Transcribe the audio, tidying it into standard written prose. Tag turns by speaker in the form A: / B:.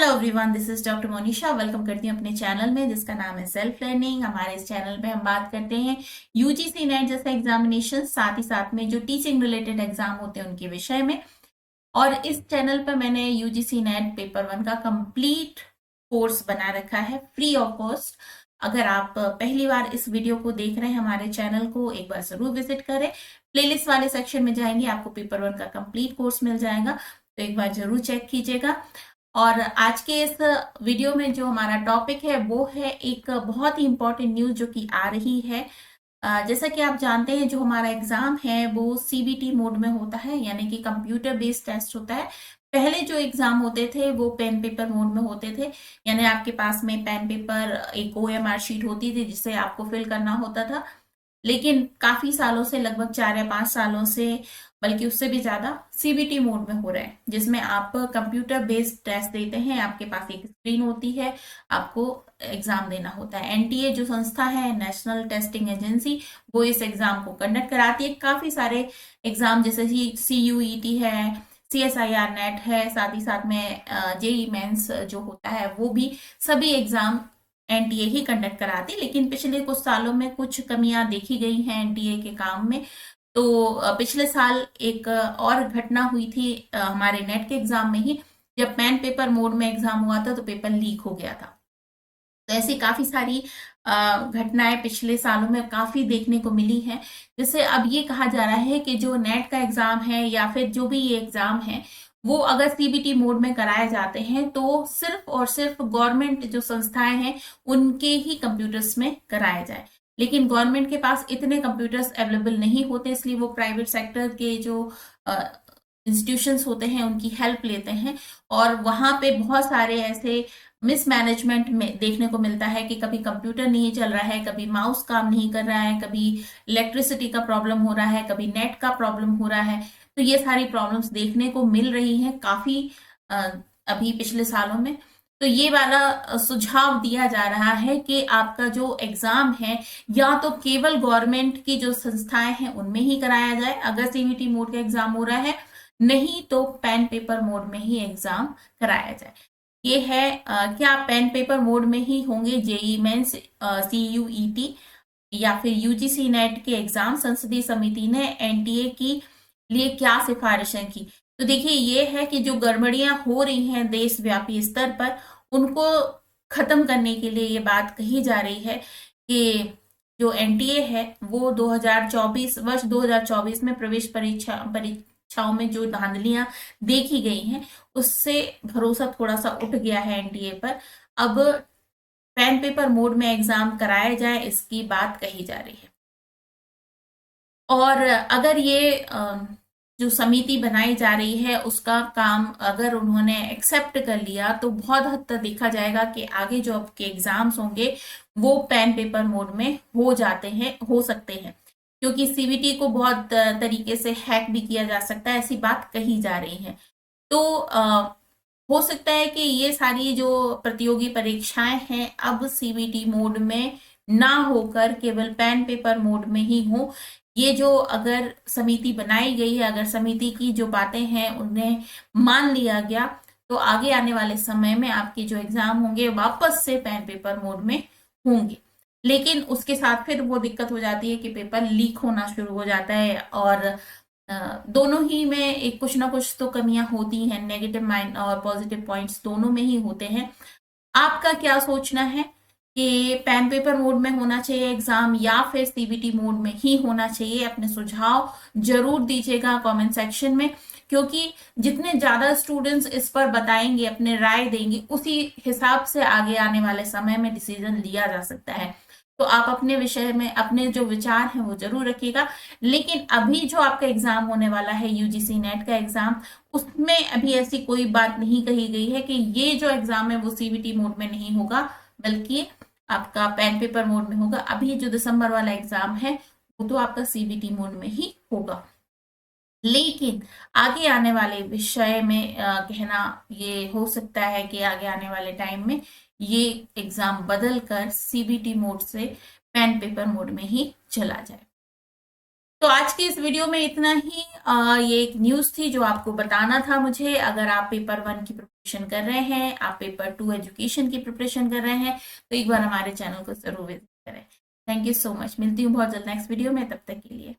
A: Hello everyone, this is doctor Monisha. Welcome करती हूँ अपने चैनल में जिसका नाम है सेल्फ लर्निंग। हमारे इस चैनल पे हम बात करते हैं यूजीसी नेट जैसे एग्जामिनेशन, साथ ही साथ में जो टीचिंग रिलेटेड एग्जाम होते हैं उनके विषय में। और इस चैनल पर मैंने यूजीसी नेट पेपर 1 का कंप्लीट कोर्स बना रखा है फ्री ऑफ कॉस्ट। अगर आप पहली बार इस वीडियो को देख रहे हैं, हमारे चैनल को एक बार जरूर विजिट करें। प्लेलिस्ट वाले सेक्शन में जाएंगे, आपको पेपर 1 का कंप्लीट कोर्स मिल जाएगा, तो एक बार जरूर चेक कीजिएगा। और आज के इस वीडियो में जो हमारा टॉपिक है वो है एक बहुत ही इंपॉर्टेंट न्यूज जो कि आ रही है। जैसा कि आप जानते हैं, जो हमारा एग्जाम है वो सीबीटी मोड में होता है, यानी कि कंप्यूटर बेस्ड टेस्ट होता है। पहले जो एग्जाम होते थे वो पेन पेपर मोड में होते थे, यानी आपके पास में पेन पेपर एक ओएमआर शीट होती थी जिसे आपको फिल करना होता था। लेकिन काफी सालों से, लगभग 4 या 5 सालों से, बल्कि उससे भी ज्यादा, सीबीटी मोड में हो रहा है, जिसमें आप कंप्यूटर बेस्ड टेस्ट देते हैं। आपके पास एक स्क्रीन होती है, आपको एग्जाम देना होता है। एनटीए जो संस्था है, नेशनल टेस्टिंग एजेंसी, वो इस एग्जाम को कंडक्ट कराती है। काफी सारे एग्जाम जैसे सीयूईटी है, सीएसआईआर नेट है, साथ ही साथ में जेई मेंस जो होता है वो भी, सभी एग्जाम एनटीए ही कंडक्ट कराती। लेकिन पिछले कुछ सालों में कुछ कमियां देखी गई हैं एनटीए के काम में। तो पिछले साल एक और घटना हुई थी हमारे नेट के एग्जाम में ही, जब पेन पेपर मोड में एग्जाम हुआ था तो पेपर लीक हो गया था। तो ऐसी काफी सारी घटनाएं पिछले सालों में काफी देखने को मिली हैं, जिससे अब ये कहा जा रहा है कि जो नेट का एग्जाम है या फिर जो भी ये एग्जाम है, वो अगर सीबीटी मोड में कराए जाते हैं तो सिर्फ और सिर्फ गवर्नमेंट जो संस्थाएं हैं उनके ही कंप्यूटर्स में कराया जाए। लेकिन गवर्नमेंट के पास इतने कंप्यूटर्स अवेलेबल नहीं होते, इसलिए वो प्राइवेट सेक्टर के जो इंस्टीट्यूशंस होते हैं उनकी हेल्प लेते हैं। और वहां पे बहुत सारे ऐसे मिसमैनेजमेंट में देखने को मिलता है कि कभी कंप्यूटर नहीं चल रहा है, कभी माउस काम नहीं कर रहा है, कभी इलेक्ट्रिसिटी का प्रॉब्लम हो रहा है, कभी नेट का प्रॉब्लम हो रहा है। तो ये सारी प्रॉब्लम्स देखने को मिल रही हैं काफी अ, अभी पिछले सालों में। तो ये वाला सुझाव दिया जा रहा है कि आपका जो एग्जाम है, या तो केवल गवर्नमेंट की जो संस्थाएं हैं उनमें ही कराया जाए अगर सीबीटी मोड का एग्जाम हो रहा है, नहीं तो पेन पेपर मोड में ही एग्जाम कराया जाए। ये है क्या पेन पेपर मोड में ही होंगे जेई मेंस, सीयूईटी या फिर यूजीसी नेट के एग्जाम? संसदीय समिति ने एनटीए की लिए क्या सिफारिशें की? तो देखिए, ये है कि जो गड़बड़ियां हो रही हैं देशव्यापी स्तर पर, उनको खत्म करने के लिए ये बात कही जा रही है कि जो एनटीए है वो 2024 वर्ष 2024 में प्रवेश परीक्षाओं में जो धांधलियां देखी गई हैं, उससे भरोसा थोड़ा सा उठ गया है एनटीए पर। अब पेन पेपर मोड में एग्जाम कराया जाए, इसकी बात कही जा रही है। और अगर ये जो समिति बनाई जा रही है उसका काम अगर उन्होंने एक्सेप्ट कर लिया, तो बहुत हद तक देखा जाएगा कि आगे जो आपके एग्जाम्स होंगे वो पेन पेपर मोड में हो सकते हैं, क्योंकि सीबीटी को बहुत तरीके से हैक भी किया जा सकता है, ऐसी बात कही जा रही है। तो हो सकता है कि ये सारी जो प्रतियोगी परीक्षाएं हैं अब सीबीटी मोड में ना होकर केवल पेन पेपर मोड में ही हो। ये जो अगर समिति बनाई गई है, अगर समिति की जो बातें हैं उन्हें मान लिया गया, तो आगे आने वाले समय में आपके जो एग्जाम होंगे वापस से पेन पेपर मोड में होंगे। लेकिन उसके साथ फिर वो दिक्कत हो जाती है कि पेपर लीक होना शुरू हो जाता है। और दोनों ही में एक कुछ ना कुछ तो कमियां होती हैं, नेगेटिव माइंड और पॉजिटिव पॉइंट्स दोनों में ही होते हैं। आपका क्या सोचना है कि पेन पेपर मोड में होना चाहिए एग्जाम या फिर सीबीटी मोड में ही होना चाहिए? अपने सुझाव जरूर दीजिएगा कमेंट सेक्शन में, क्योंकि जितने ज्यादा स्टूडेंट्स इस पर बताएंगे, अपने राय देंगे, उसी हिसाब से आगे आने वाले समय में डिसीजन लिया जा सकता है। तो आप अपने विषय में अपने जो विचार हैं वो जरूर रखिएगा। लेकिन अभी जो आपका एग्जाम होने वाला है यूजीसी नेट का एग्जाम, उसमें अभी ऐसी कोई बात नहीं कही गई है कि ये जो एग्जाम है वो सीबीटी मोड में नहीं होगा, बल्कि आपका पेन पेपर मोड में होगा। अभी जो दिसंबर वाला एग्जाम है वो तो आपका सीबीटी मोड में ही होगा। लेकिन आगे आने वाले विषय में कहना ये हो सकता है कि आगे आने वाले टाइम में ये एग्जाम बदल कर सीबीटी मोड से पेन पेपर मोड में ही चला जाए। तो आज की इस वीडियो में इतना ही। ये एक न्यूज़ थी जो आपको बताना था मुझे। अगर आप पेपर 1 की प्रिपरेशन कर रहे हैं, आप पेपर 2 एजुकेशन की प्रिपरेशन कर रहे हैं, तो एक बार हमारे चैनल को जरूर विजिट करें। Thank you so much. मिलती हूँ बहुत जल्द नेक्स्ट वीडियो में, तब तक के लिए।